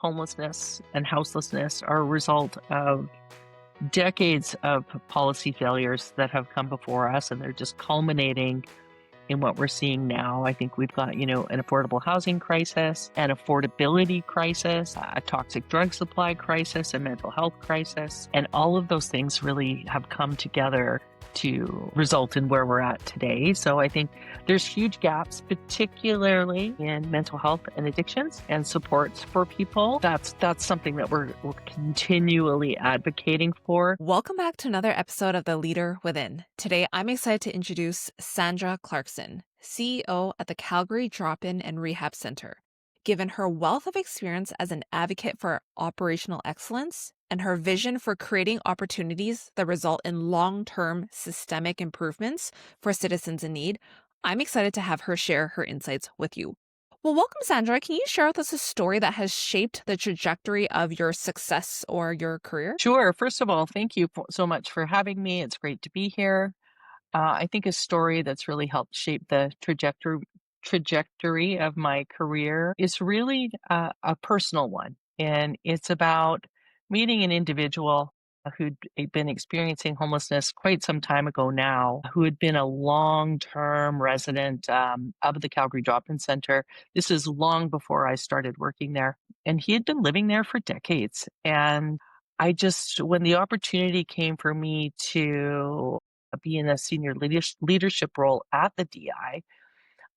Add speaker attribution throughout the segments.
Speaker 1: homelessness and houselessness are a result of decades of policy failures that have come before us, and they're just culminating in what we're seeing now. I think we've got, an affordable housing crisis, an affordability crisis, a toxic drug supply crisis, a mental health crisis, and all of those things really have come together to result in where we're at today. So I think there's huge gaps, particularly in mental health and addictions and supports for people. That's something that we're continually advocating for.
Speaker 2: Welcome back to another episode of The Leader Within. Today, I'm excited to introduce Sandra Clarkson, CEO at the Calgary Drop-In and Rehab Center. Given her wealth of experience as an advocate for operational excellence and her vision for creating opportunities that result in long-term systemic improvements for citizens in need, I'm excited to have her share her insights with you. Well, welcome, Sandra. Can you share with us a story that has shaped the trajectory of your success or your career?
Speaker 1: Sure. First of all, thank you so much for having me. It's great to be here. I think a story that's really helped shape the trajectory of my career is really a personal one, and it's about meeting an individual who'd been experiencing homelessness quite some time ago now, who had been a long-term resident of the Calgary Drop-In Center. This is long before I started working there, and he had been living there for decades. And when the opportunity came for me to be in a senior leadership role at the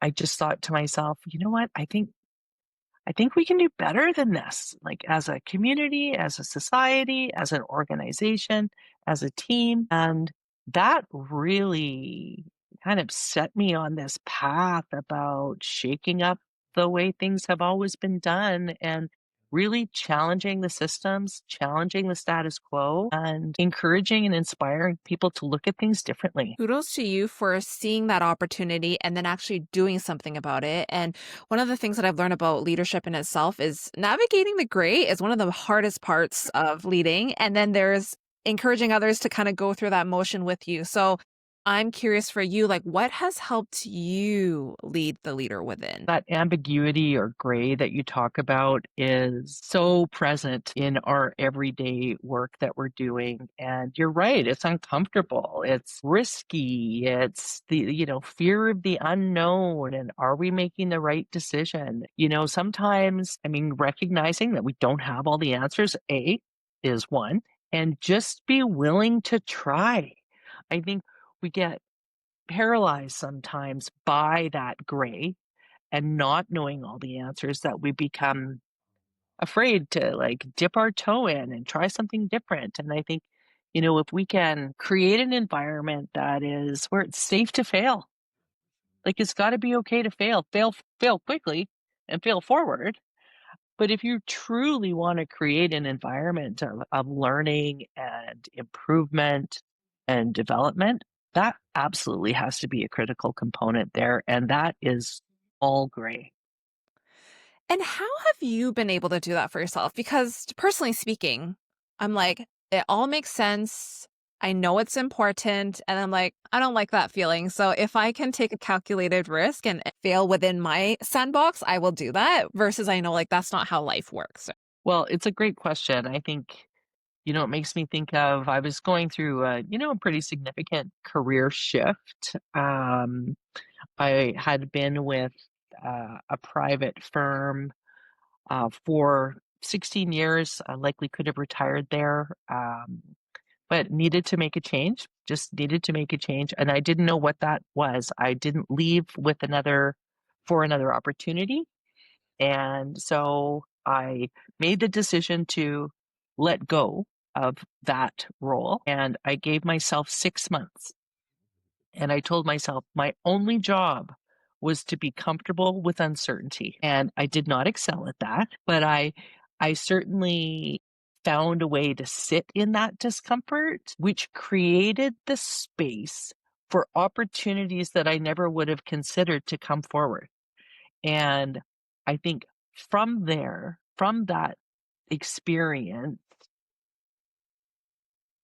Speaker 1: I just thought to myself, you know what? I think we can do better than this, like as a community, as a society, as an organization, as a team. And that really kind of set me on this path about shaking up the way things have always been done and really challenging the systems, challenging the status quo, and encouraging and inspiring people to look at things differently.
Speaker 2: Kudos to you for seeing that opportunity and then actually doing something about it. And one of the things that I've learned about leadership in itself is navigating the gray is one of the hardest parts of leading. And then there's encouraging others to kind of go through that motion with you. So I'm curious for you, like what has helped you lead the leader within?
Speaker 1: That ambiguity or gray that you talk about is so present in our everyday work that we're doing. And you're right, it's uncomfortable, it's risky, it's the, fear of the unknown. And are we making the right decision? Sometimes, recognizing that we don't have all the answers, is one, and just be willing to try. I think we get paralyzed sometimes by that gray and not knowing all the answers that we become afraid to like dip our toe in and try something different. And I think, if we can create an environment that is where it's safe to fail, like it's got to be okay to fail quickly and fail forward. But if you truly want to create an environment of learning and improvement and development, that absolutely has to be a critical component there. And that is all gray.
Speaker 2: And how have you been able to do that for yourself? Because personally speaking, I'm like, it all makes sense. I know it's important. And I'm like, I don't like that feeling. So if I can take a calculated risk and fail within my sandbox, I will do that versus I know like that's not how life works.
Speaker 1: Well, it's a great question. I think, it makes me think of I was going through a pretty significant career shift. I had been with a private firm for 16 years. I likely could have retired there, but needed to make a change, just needed to make a change. And I didn't know what that was. I didn't leave for another opportunity. And so I made the decision to let go of that role. And I gave myself 6 months. And I told myself my only job was to be comfortable with uncertainty. And I did not excel at that, but I certainly found a way to sit in that discomfort, which created the space for opportunities that I never would have considered to come forward. And I think from there, from that experience,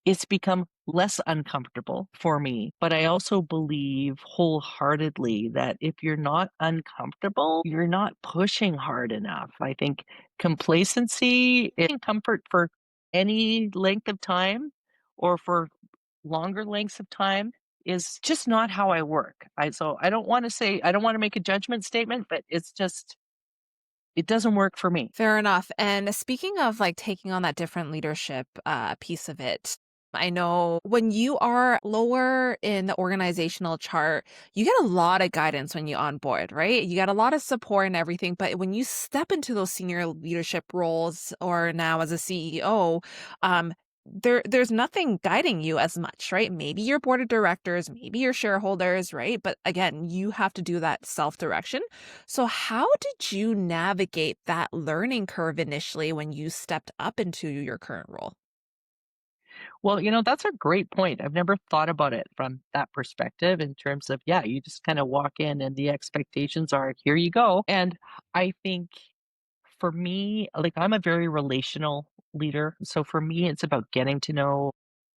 Speaker 1: it's become less uncomfortable for me. But I also believe wholeheartedly that if you're not uncomfortable, you're not pushing hard enough. I think complacency and comfort for any length of time or for longer lengths of time is just not how I work. I don't want to say I don't want to make a judgment statement, but it's just it doesn't work for me.
Speaker 2: Fair enough. And speaking of like taking on that different leadership piece of it, I know when you are lower in the organizational chart, you get a lot of guidance when you onboard, right? You get a lot of support and everything. But when you step into those senior leadership roles or now as a CEO, there's nothing guiding you as much, right? Maybe your board of directors, maybe your shareholders, right? But again, you have to do that self-direction. So how did you navigate that learning curve initially when you stepped up into your current role?
Speaker 1: Well, that's a great point. I've never thought about it from that perspective in terms of, yeah, you just kind of walk in and the expectations are, here you go. And I think for me, like I'm a very relational leader. So for me, it's about getting to know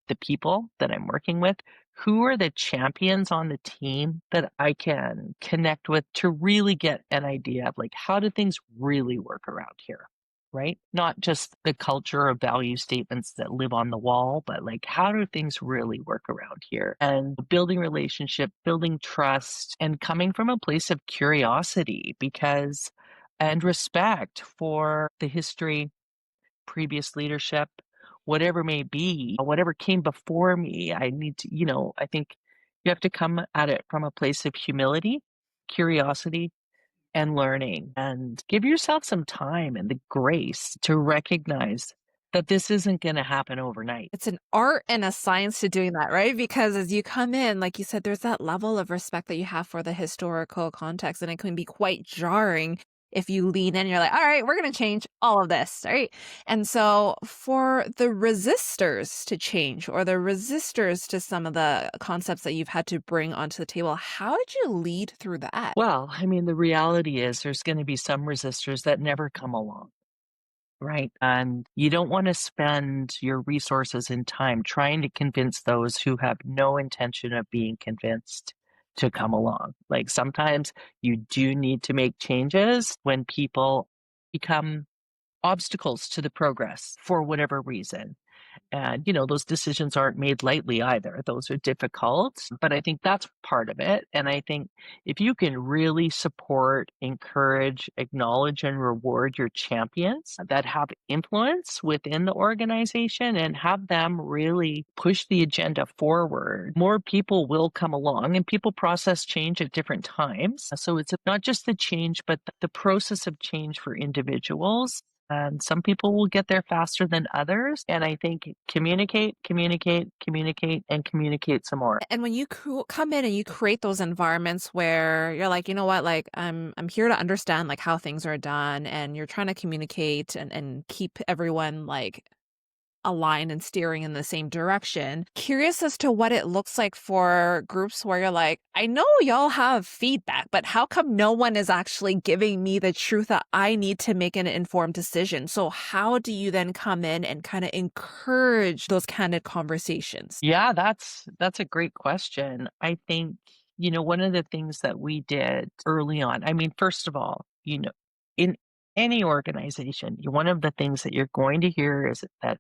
Speaker 1: the people that I'm working with. Who are the champions on the team that I can connect with to really get an idea of like, how do things really work around here? Right? Not just the culture of value statements that live on the wall, but like, how do things really work around here? And building relationship, building trust, and coming from a place of curiosity because and respect for the history, previous leadership, whatever may be, whatever came before me. I need to, I think you have to come at it from a place of humility, curiosity, and learning, and give yourself some time and the grace to recognize that this isn't going to happen overnight.
Speaker 2: It's an art and a science to doing that, right? Because as you come in, like you said, there's that level of respect that you have for the historical context, and it can be quite jarring if you lean in, you're like, all right, we're going to change all of this, right? And so for the resistors to change or the resistors to some of the concepts that you've had to bring onto the table, how did you lead through that?
Speaker 1: Well, I mean, the reality is there's going to be some resistors that never come along. Right. And you don't want to spend your resources and time trying to convince those who have no intention of being convinced to come along. Like sometimes you do need to make changes when people become obstacles to the progress for whatever reason. And, those decisions aren't made lightly either. Those are difficult, but I think that's part of it. And I think if you can really support, encourage, acknowledge, and reward your champions that have influence within the organization and have them really push the agenda forward, more people will come along and people process change at different times. So it's not just the change, but the process of change for individuals. And some people will get there faster than others. And I think communicate, communicate, communicate, and communicate some more.
Speaker 2: And when you come in and you create those environments where you're like, you know what, like I'm here to understand like how things are done, and you're trying to communicate and keep everyone like aligned and steering in the same direction. Curious as to what it looks like for groups where you're like, I know y'all have feedback, but how come no one is actually giving me the truth that I need to make an informed decision? So how do you then come in and kind of encourage those candid conversations?
Speaker 1: Yeah, that's a great question. I think, one of the things that we did early on, I mean, first of all, in any organization, one of the things that you're going to hear is that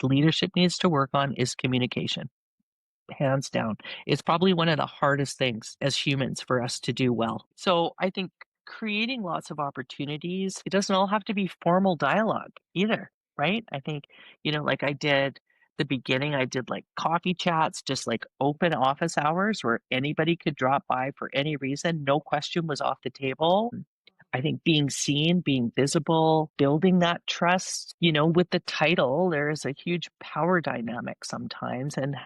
Speaker 1: leadership needs to work on is communication. Hands down. It's probably one of the hardest things as humans for us to do well. So I think creating lots of opportunities, it doesn't all have to be formal dialogue either, right? I think, like I did the beginning, I did like coffee chats, just like open office hours where anybody could drop by for any reason. No question was off the table. I think being seen, being visible, building that trust, with the title, there is a huge power dynamic sometimes. And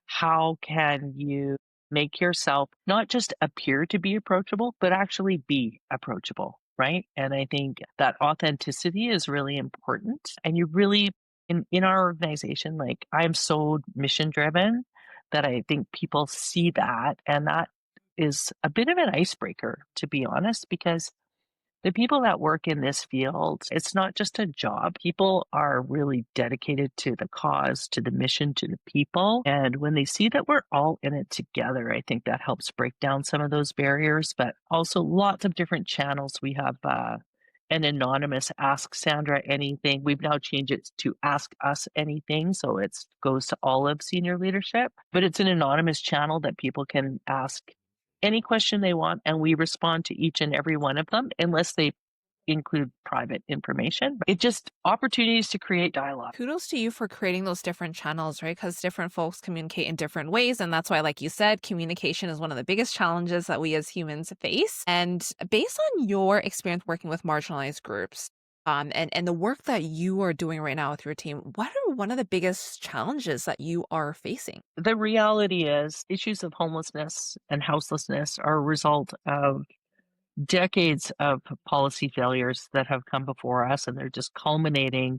Speaker 1: how can you make yourself not just appear to be approachable, but actually be approachable? Right. And I think that authenticity is really important. And you really, in our organization, like I'm so mission driven that I think people see that. And that is a bit of an icebreaker, to be honest, because The people that work in this field, it's not just a job. People are really dedicated to the cause, to the mission, to the people. And when they see that we're all in it together, I think that helps break down some of those barriers, but also lots of different channels. We have an anonymous Ask Sandra Anything. We've now changed it to Ask Us Anything. So it goes to all of senior leadership, but it's an anonymous channel that people can ask any question they want, and we respond to each and every one of them unless they include private information. It just opportunities to create dialogue.
Speaker 2: Kudos to you for creating those different channels, right? Because different folks communicate in different ways. And that's why, like you said, communication is one of the biggest challenges that we as humans face. And based on your experience working with marginalized groups, and the work that you are doing right now with your team, what are one of the biggest challenges that you are facing?
Speaker 1: The reality is issues of homelessness and houselessness are a result of decades of policy failures that have come before us, and they're just culminating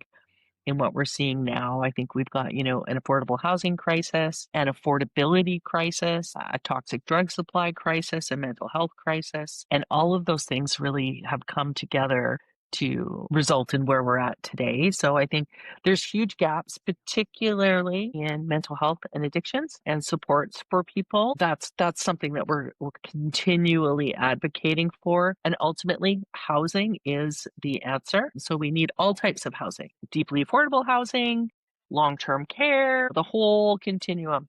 Speaker 1: in what we're seeing now. I think we've got, an affordable housing crisis, an affordability crisis, a toxic drug supply crisis, a mental health crisis, and all of those things really have come together to result in where we're at today. So I think there's huge gaps, particularly in mental health and addictions and supports for people. That's something that we're continually advocating for. And ultimately, housing is the answer. So we need all types of housing, deeply affordable housing, long-term care, the whole continuum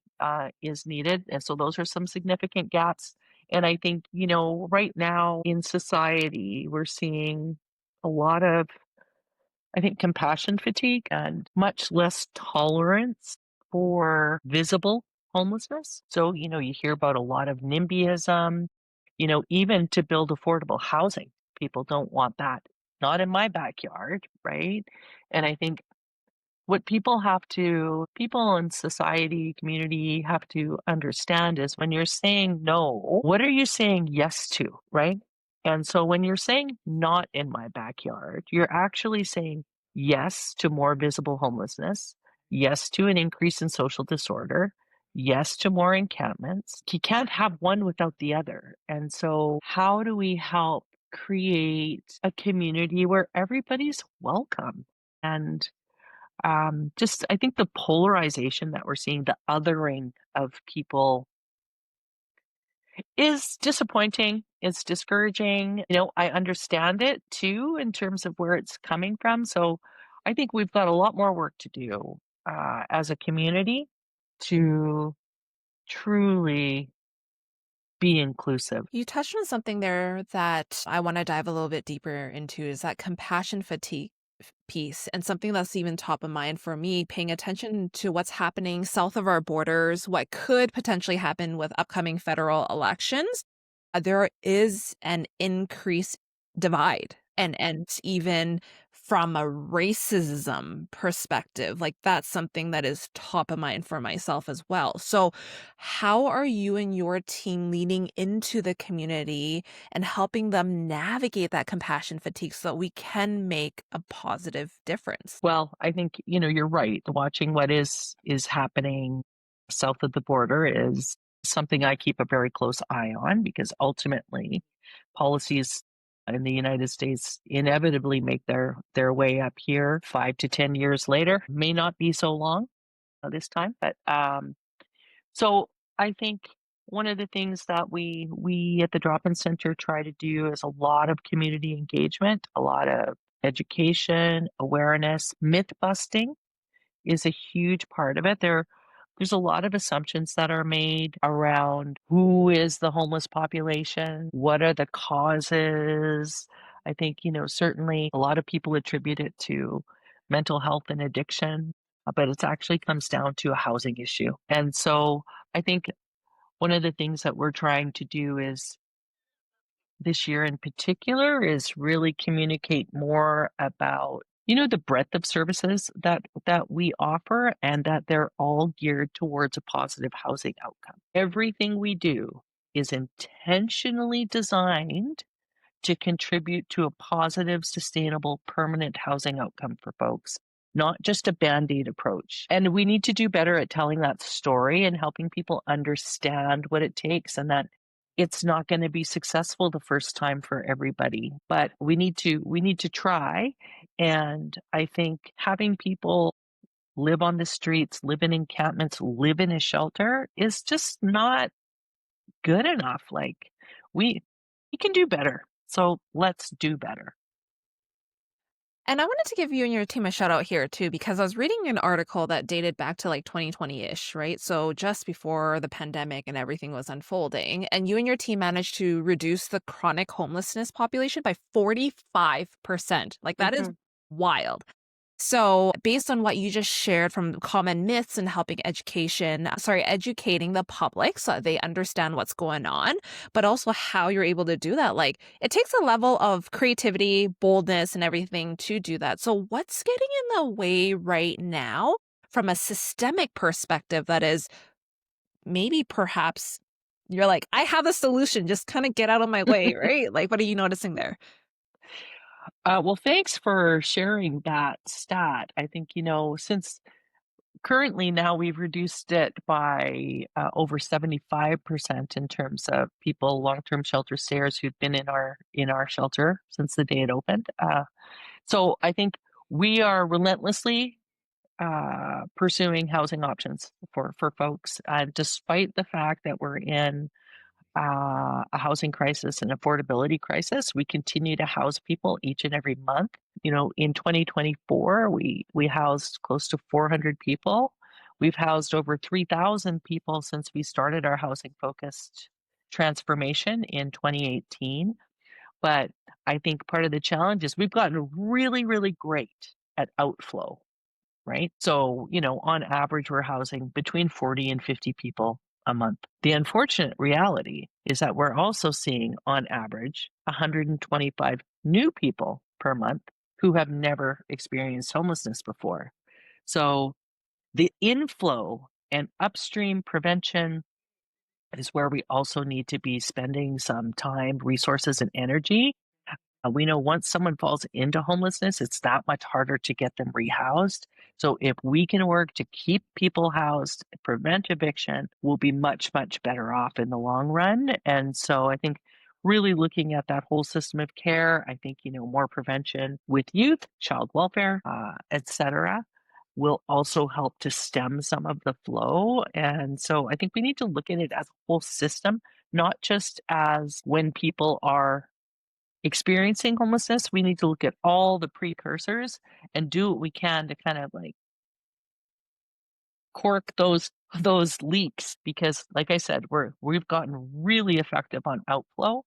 Speaker 1: is needed. And so those are some significant gaps. And I think, right now in society, we're seeing a lot of, I think, compassion fatigue and much less tolerance for visible homelessness. So, you hear about a lot of NIMBYism, even to build affordable housing. People don't want that. Not in my backyard, right? And I think what people in society, community have to understand is when you're saying no, what are you saying yes to, right? And so when you're saying not in my backyard, you're actually saying yes to more visible homelessness, yes to an increase in social disorder, yes to more encampments. You can't have one without the other. And so how do we help create a community where everybody's welcome? And just I think the polarization that we're seeing, the othering of people is disappointing. It's discouraging. I understand it too in terms of where it's coming from. So I think we've got a lot more work to do as a community to truly be inclusive.
Speaker 2: You touched on something there that I want to dive a little bit deeper into is that compassion fatigue piece, and something that's even top of mind for me, paying attention to what's happening south of our borders, what could potentially happen with upcoming federal elections. There is an increased divide, and even from a racism perspective, like that's something that is top of mind for myself as well. So how are you and your team leaning into the community and helping them navigate that compassion fatigue so that we can make a positive difference?
Speaker 1: Well, I think, you're right. Watching what is happening south of the border is something I keep a very close eye on because ultimately policies in the United States inevitably make their way up here 5 to 10 years later. May not be so long this time, but so I think one of the things that we at the Drop-In Center try to do is a lot of community engagement, a lot of education, awareness, myth busting is a huge part of it. There's a lot of assumptions that are made around who is the homeless population, what are the causes. I think, certainly a lot of people attribute it to mental health and addiction, but it actually comes down to a housing issue. And so I think one of the things that we're trying to do is this year in particular is really communicate more about the breadth of services that we offer and that they're all geared towards a positive housing outcome. Everything we do is intentionally designed to contribute to a positive, sustainable, permanent housing outcome for folks, not just a band-aid approach. And we need to do better at telling that story and helping people understand what it takes and that it's not going to be successful the first time for everybody, but we need to try. And I think having people live on the streets, live in encampments, live in a shelter is just not good enough. Like we we can do better. So let's do better.
Speaker 2: And I wanted to give you and your team a shout out here too, because I was reading an article that dated back to like 2020-ish, right? So just before the pandemic and everything was unfolding, and you and your team managed to reduce the chronic homelessness population by 45%. Like that is
Speaker 1: Mhm.
Speaker 2: wild. So, based on what you just shared from common myths and helping educating the public so that they understand what's going on, but also how you're able to do that. Like, it takes a level of creativity, boldness, and everything to do that. So, what's getting in the way right now from a systemic perspective that is maybe perhaps you're like, I have a solution, just kind of get out of my way, right? Like, what are you noticing there?
Speaker 1: Well, thanks for sharing that stat. I think, since currently now we've reduced it by over 75% in terms of people, long-term shelter stayers who've been in our shelter since the day it opened. So I think we are relentlessly pursuing housing options for folks, despite the fact that we're in a housing crisis, an affordability crisis. We continue to house people each and every month. In 2024, we housed close to 400 people. We've housed over 3,000 people since we started our housing focused transformation in 2018. But I think part of the challenge is we've gotten really, really great at outflow, right? So, on average, we're housing between 40 and 50 people a month. The unfortunate reality is that we're also seeing, on average, 125 new people per month who have never experienced homelessness before. So, the inflow and upstream prevention is where we also need to be spending some time, resources, and energy. We know once someone falls into homelessness, it's that much harder to get them rehoused. So if we can work to keep people housed, prevent eviction, we'll be much, much better off in the long run. And so I think really looking at that whole system of care, I think, more prevention with youth, child welfare, et cetera, will also help to stem some of the flow. And so I think we need to look at it as a whole system, not just as when people are experiencing homelessness, we need to look at all the precursors and do what we can to kind of like cork those leaks because like I said, we've gotten really effective on outflow,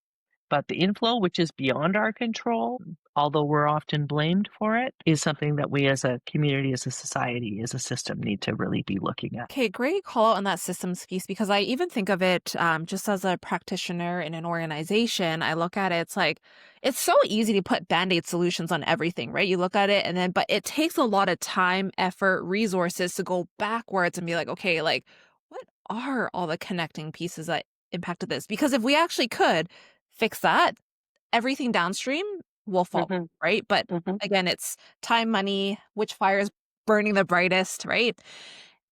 Speaker 1: but the inflow, which is beyond our control, although we're often blamed for it, is something that we as a community, as a society, as a system need to really be looking at.
Speaker 2: Okay, great call out on that systems piece because I even think of it just as a practitioner in an organization. I look at it, it's like, it's so easy to put band aid solutions on everything, right? You look at it and then, but it takes a lot of time, effort, resources to go backwards and be like, okay, like, what are all the connecting pieces that impacted this? Because if we actually could fix that, everything downstream will fall,
Speaker 1: Mhm,
Speaker 2: right? But
Speaker 1: mhm.
Speaker 2: again, it's time, money, which fire is burning the brightest, right?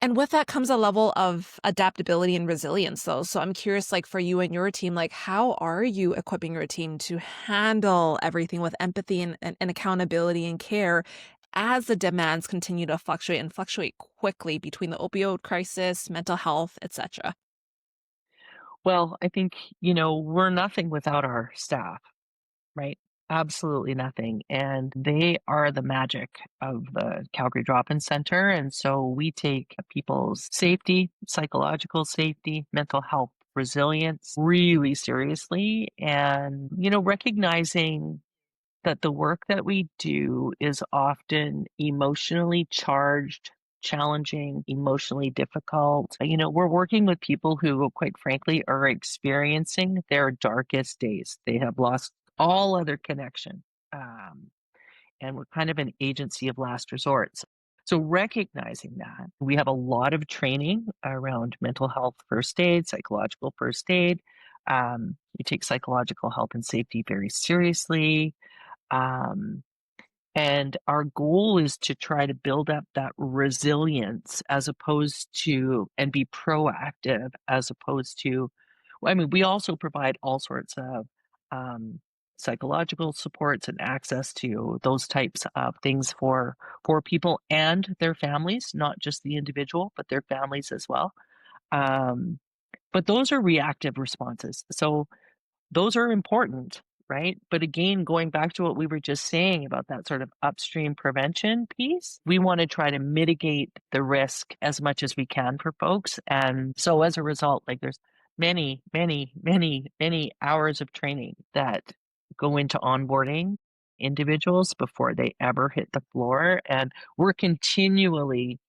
Speaker 2: And with that comes a level of adaptability and resilience, though. So I'm curious, like for you and your team, like how are you equipping your team to handle everything with empathy and accountability and care as the demands continue to fluctuate and fluctuate quickly between the opioid crisis, mental health, etc.?
Speaker 1: Well, I think, we're nothing without our staff. Right? Absolutely nothing. And they are the magic of the Calgary Drop-In Center. And so we take people's safety, psychological safety, mental health, resilience really seriously. And, recognizing that the work that we do is often emotionally charged, challenging, emotionally difficult. We're working with people who, quite frankly, are experiencing their darkest days. They have lost all other connection. Um, and we're kind of an agency of last resorts. So recognizing that, we have a lot of training around mental health first aid, psychological first aid. We take psychological health and safety very seriously. Um, and our goal is to try to build up that resilience as opposed to, and be proactive as opposed to I mean, we also provide all sorts of um, psychological supports and access to those types of things for people and their families, not just the individual, but their families as well. Um, but those are reactive responses. So those are important, right? But again, going back to what we were just saying about that sort of upstream prevention piece, we want to try to mitigate the risk as much as we can for folks. And so as a result, like there's many hours of training that go into onboarding individuals before they ever hit the floor. And we're continually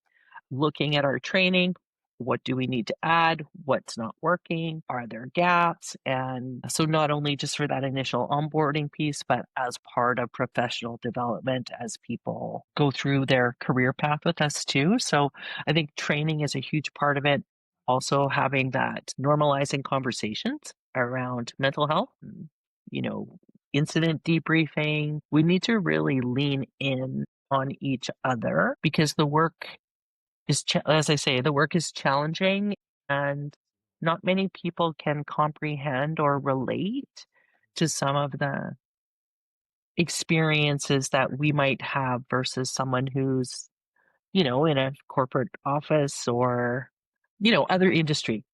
Speaker 1: looking at our training. What do we need to add? What's not working? Are there gaps? And so, not only just for that initial onboarding piece, but as part of professional development as people go through their career path with us too. So, I think training is a huge part of it. Also, having that normalizing conversations around mental health, you know, incident debriefing. We need to really lean in on each other because the work as I say, the work is challenging and not many people can comprehend or relate to some of the experiences that we might have versus someone who's, in a corporate office or, other industry,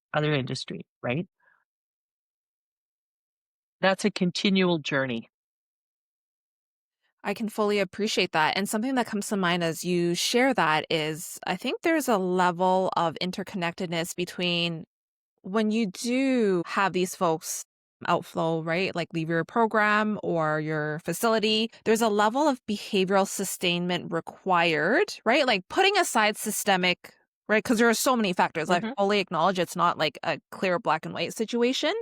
Speaker 1: right? That's a continual journey.
Speaker 2: I can fully appreciate that. And something that comes to mind as you share that is I think there's a level of interconnectedness between when you do have these folks outflow, right? Like leave your program or your facility, there's a level of behavioral sustainment required, right? Like putting aside systemic, right? Because there are so many factors. I
Speaker 1: Mhm.
Speaker 2: fully acknowledge it's not like a clear black and white situation.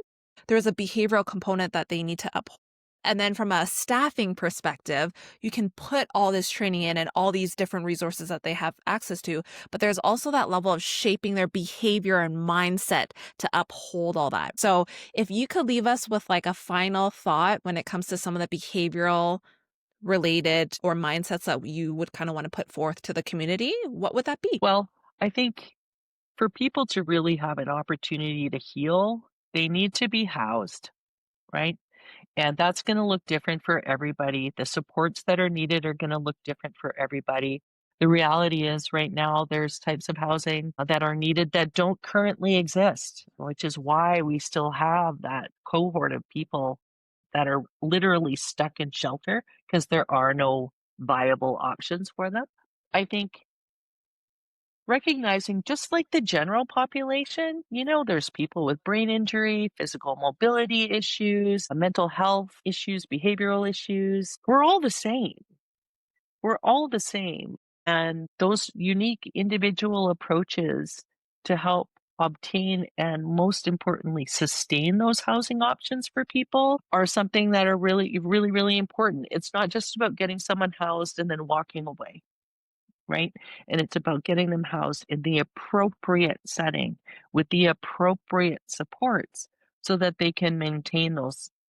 Speaker 2: There's a behavioral component that they need to uphold. And then from a staffing perspective, you can put all this training in and all these different resources that they have access to. But there's also that level of shaping their behavior and mindset to uphold all that. So if you could leave us with like a final thought when it comes to some of the behavioral related or mindsets that you would kind of want to put forth to the community, what would that be?
Speaker 1: Well, I think for people to really have an opportunity to heal, they need to be housed, right? And that's gonna look different for everybody. The supports that are needed are gonna look different for everybody. The reality is right now there's types of housing that are needed that don't currently exist, which is why we still have that cohort of people that are literally stuck in shelter because there are no viable options for them. I think recognizing just like the general population, there's people with brain injury, physical mobility issues, mental health issues, behavioral issues. We're all the same. We're all the same. And those unique individual approaches to help obtain and most importantly sustain those housing options for people are something that are really important. It's not just about getting someone housed and then walking away, right? And it's about getting them housed in the appropriate setting with the appropriate supports so that they can maintain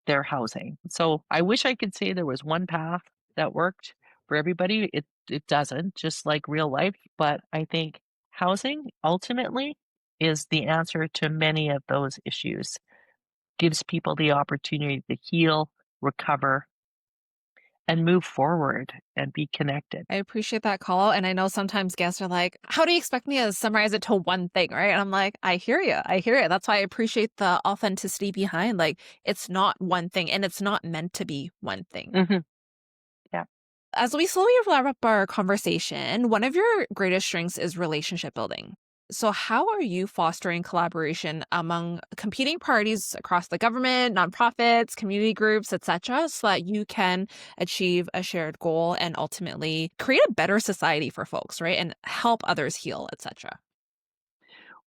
Speaker 1: their housing. So I wish I could say there was one path that worked for everybody. It doesn't, just like real life, but I think housing ultimately is the answer to many of those issues. Gives people the opportunity to heal, recover, and move forward and be connected.
Speaker 2: I appreciate that call out. And I know sometimes guests are like, how do you expect me to summarize it to one thing? Right. And I'm like, I hear you. I hear you. That's why I appreciate the authenticity behind like, it's not one thing and it's not meant to be one thing.
Speaker 1: Mhm. Yeah.
Speaker 2: As we slowly wrap up our conversation, one of your greatest strengths is relationship building. So, how are you fostering collaboration among competing parties across the government, nonprofits, community groups, etc., so that you can achieve a shared goal and ultimately create a better society for folks, right? And help others heal, etc.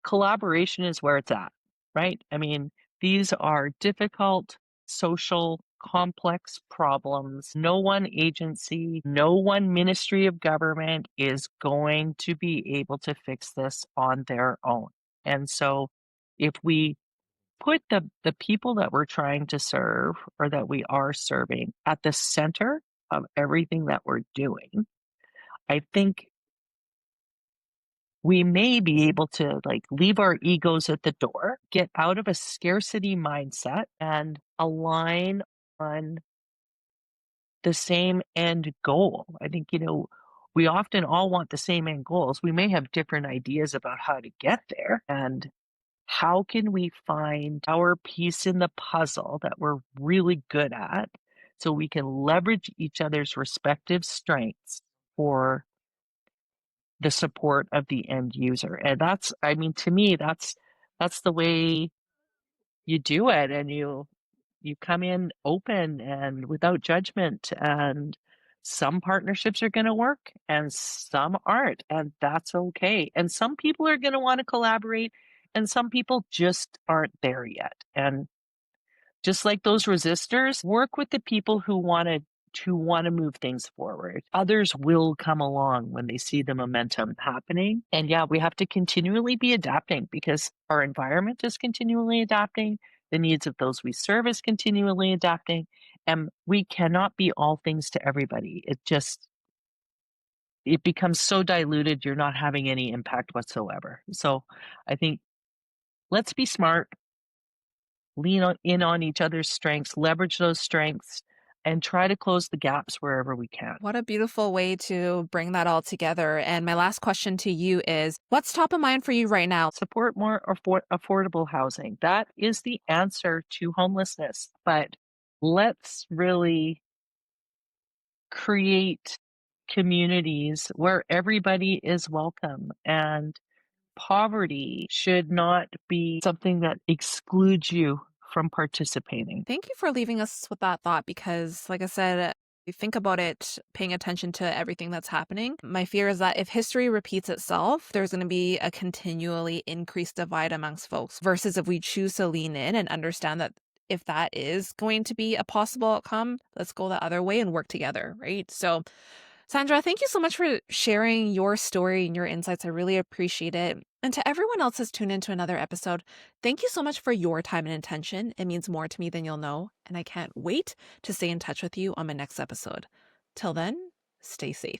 Speaker 1: Collaboration is where it's at, right? I mean, these are difficult, social, complex problems. No one agency, no one ministry of government is going to be able to fix this on their own. And so if we put the people that we're trying to serve or that we are serving at the center of everything that we're doing, I think we may be able to like leave our egos at the door, get out of a scarcity mindset and align on the same end goal. I think, we often all want the same end goals. We may have different ideas about how to get there. And how can we find our piece in the puzzle that we're really good at so we can leverage each other's respective strengths for the support of the end user? And that's, I mean, to me, that's the way you do it. And you come in open and without judgment, and some partnerships are going to work and some aren't, and that's okay. And some people are going to want to collaborate and some people just aren't there yet. And just like those resistors, work with the people who want to move things forward. Others will come along when they see the momentum happening. And yeah, we have to continually be adapting because our environment is continually adapting. The needs of those we serve is continually adapting. And we cannot be all things to everybody. It becomes so diluted, you're not having any impact whatsoever. So I think let's be smart, in on each other's strengths, leverage those strengths, and try to close the gaps wherever we can.
Speaker 2: What a beautiful way to bring that all together. And my last question to you is, what's top of mind for you right now?
Speaker 1: Support more affordable housing. That is the answer to homelessness. But let's really create communities where everybody is welcome, and poverty should not be something that excludes you from participating.
Speaker 2: Thank you for leaving us with that thought because, like I said, you think about it, paying attention to everything that's happening. My fear is that if history repeats itself, there's going to be a continually increased divide amongst folks versus if we choose to lean in and understand that if that is going to be a possible outcome, let's go the other way and work together, right? So, Sandra, thank you so much for sharing your story and your insights. I really appreciate it. And to everyone else that's tuned into another episode, thank you so much for your time and attention. It means more to me than you'll know. And I can't wait to stay in touch with you on my next episode. Till then, stay safe.